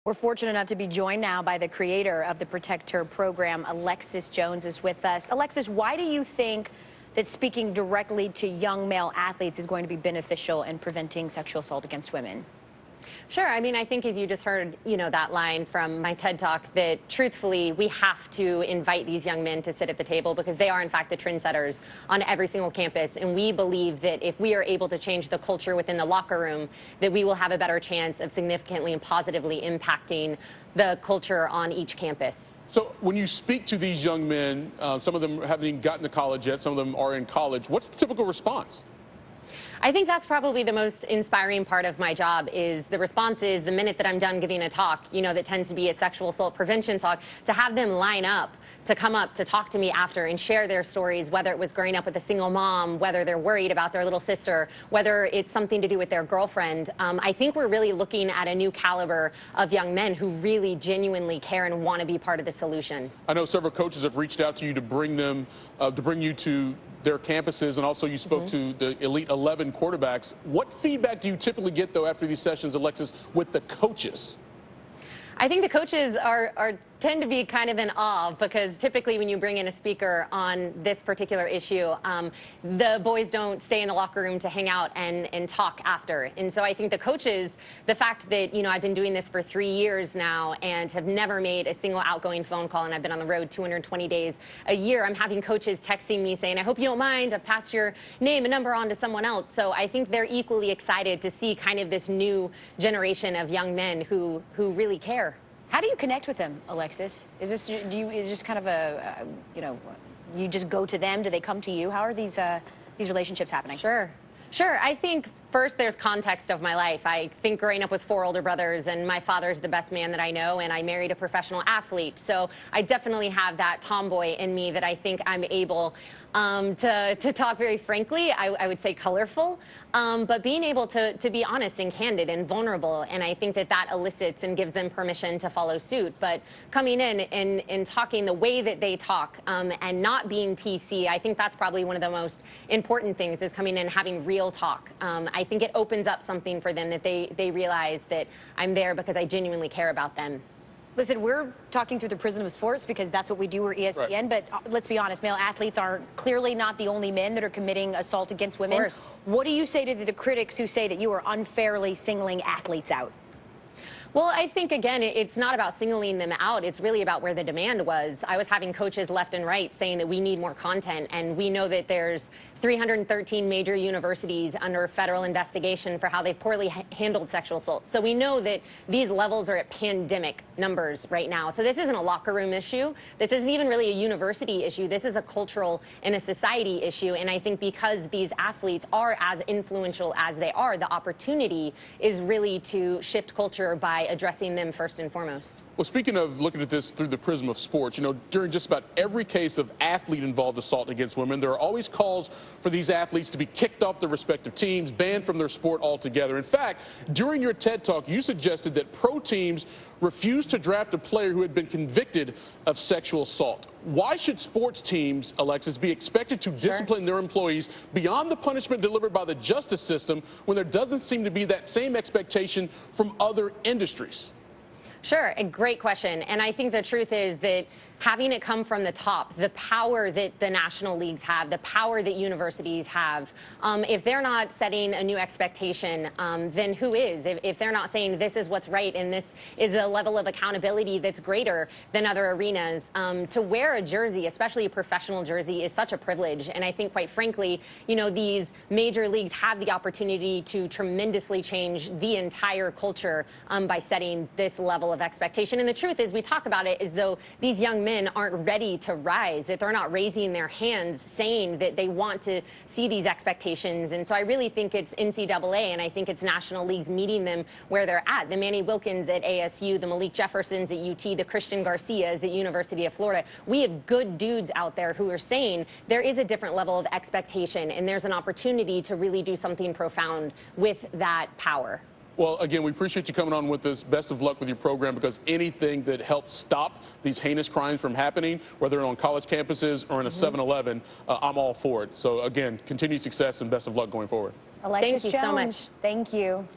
We're fortunate enough to be joined now by the creator of the ProtectHer program. Alexis Jones is with us. Alexis, why do you think that speaking directly to young male athletes is going to be beneficial in preventing sexual assault against women? Sure. I mean, I think as you just heard, that line from my TED Talk, that truthfully, we have to invite these young men to sit at the table because they are, in fact, the trendsetters on every single campus. And we believe that if we are able to change the culture within the locker room, that we will have a better chance of significantly and positively impacting the culture on each campus. So when you speak to these young men, some of them haven't even gotten to college yet, some of them are in college, what's the typical response? I think that's probably the most inspiring part of my job is the response is the minute that I'm done giving a talk, that tends to be a sexual assault prevention talk, to have them line up to come up to talk to me after and share their stories, whether it was growing up with a single mom, whether they're worried about their little sister, whether it's something to do with their girlfriend. I think we're really looking at a new caliber of young men who really genuinely care and want to be part of the solution. I know several coaches have reached out to you to bring you to their campuses, and also you spoke to the Elite 11 quarterbacks. What feedback do you typically get, though, after these sessions, Alexis, with the coaches? I think the coaches tend to be kind of in awe because typically when you bring in a speaker on this particular issue, the boys don't stay in the locker room to hang out and talk after. And so I think the coaches, the fact that, I've been doing this for 3 years now and have never made a single outgoing phone call, and I've been on the road 220 days a year, I'm having coaches texting me saying, I hope you don't mind, I've passed your name and number on to someone else. So I think they're equally excited to see kind of this new generation of young men who really care. How do you connect with them, Alexis? Is this kind of a, you just go to them? Do they come to you? How are these relationships happening? Sure. I think first there's context of my life. I think growing up with 4 older brothers, and my father's the best man that I know, and I married a professional athlete. So I definitely have that tomboy in me that I think I'm able to talk very frankly, I would say colorful, but being able to be honest and candid and vulnerable. And I think that elicits and gives them permission to follow suit. But coming in and talking the way that they talk and not being PC, I think that's probably one of the most important things, is coming in and having real talk. I think it opens up something for them that they realize that I'm there because I genuinely care about them. Listen, we're talking through the prism of sports because that's what we do. We're ESPN, right. But let's be honest, male athletes are clearly not the only men that are committing assault against women. Of course. What do you say to the critics who say that you are unfairly singling athletes out? Well, I think, again, it's not about singling them out. It's really about where the demand was. I was having coaches left and right saying that we need more content, and we know that there's 313 major universities under federal investigation for how they've poorly handled sexual assault. So we know that these levels are at pandemic numbers right now. So this isn't a locker room issue. This isn't even really a university issue. This is a cultural and a society issue. And I think because these athletes are as influential as they are, the opportunity is really to shift culture by addressing them first and foremost. Well, speaking of looking at this through the prism of sports, during just about every case of athlete-involved assault against women, there are always calls for these athletes to be kicked off their respective teams, banned from their sport altogether. In fact, during your TED Talk, you suggested that pro teams refused to draft a player who had been convicted of sexual assault. Why should sports teams, Alexis, be expected to discipline their employees beyond the punishment delivered by the justice system when there doesn't seem to be that same expectation from other industries? Sure, a great question. And I think the truth is that having it come from the top, the power that the national leagues have, the power that universities have, if they're not setting a new expectation, then who is? If they're not saying this is what's right and this is a level of accountability that's greater than other arenas, to wear a jersey, especially a professional jersey, is such a privilege. And I think, quite frankly, these major leagues have the opportunity to tremendously change the entire culture by setting this level of expectation. And the truth is, we talk about it as though these young men aren't ready to rise, that they're not raising their hands saying that they want to see these expectations. And so I really think it's NCAA, and I think it's national leagues meeting them where they're at. The Manny Wilkins at ASU, the Malik Jeffersons at UT, the Christian Garcias at University of Florida. We have good dudes out there who are saying there is a different level of expectation, and there's an opportunity to really do something profound with that power. Well, again, we appreciate you coming on with us. Best of luck with your program, because anything that helps stop these heinous crimes from happening, whether on college campuses or in a 7-Eleven, I'm all for it. So, again, continued success and best of luck going forward. Alexis Thank you Jones, so much. Thank you.